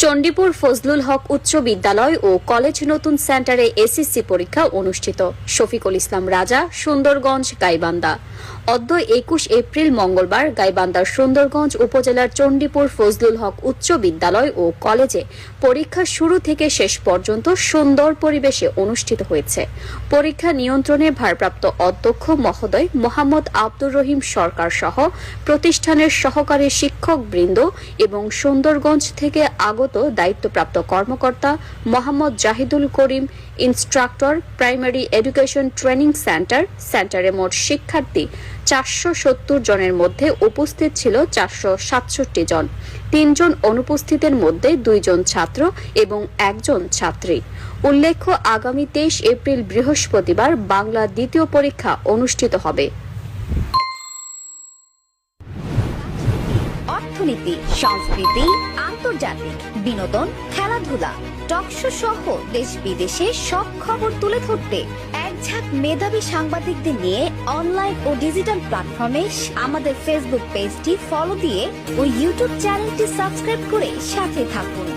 চণ্ডীপুর ফজলুল হক উচ্চ বিদ্যালয় ও কলেজ নতুন সেন্টারে এসএসসি পরীক্ষা অনুষ্ঠিত। শফিকুল ইসলাম রাজা, সুন্দরগঞ্জ, গাইবান্ধা। অদ্য 21 এপ্রিল মঙ্গলবার গাইবান্ধার সুন্দরগঞ্জ উপজেলার চণ্ডীপুর ফজলুল হক উচ্চ বিদ্যালয় ও কলেজে পরীক্ষা শুরু থেকে শেষ পর্যন্ত সুন্দর পরিবেশে অনুষ্ঠিত হয়েছে। পরীক্ষা নিয়ন্ত্রণে ভারপ্রাপ্ত অধ্যক্ষ মহোদয় মোহাম্মদ আব্দুর রহিম সরকার সহ প্রতিষ্ঠানের সহকারী শিক্ষক বৃন্দ এবং সুন্দরগঞ্জ থেকে আগত দায়িত্বপ্রাপ্ত কর্মকর্তা Mohammad Zahidul Karim, instructor, primary education training centre. সেন্টারে মোট শিক্ষার্থী 470 জনের মধ্যে উপস্থিত ছিল 467 জন। 3 জন অনুপস্থিতের মধ্যে 2 জন ছাত্র এবং 1 জন ছাত্রী। উল্লেখ্য, আগামী 23 এপ্রিল বৃহস্পতিবার বাংলা দ্বিতীয় পরীক্ষা অনুষ্ঠিত হবে। অর্থনীতি, সংস্কৃতি, আন্তর্জাতিক, বিনোদন, খেলাধুলা, টকশো সহ দেশ বিদেশে সব খবর তুলে ধরতে এক ঝাঁক মেধাবী সাংবাদিকদের নিয়ে অনলাইন ও ডিজিটাল প্ল্যাটফর্মে আমাদের ফেসবুক পেজটি ফলো দিয়ে ও ইউটিউব চ্যানেলটি সাবস্ক্রাইব করে সাথে থাকুন।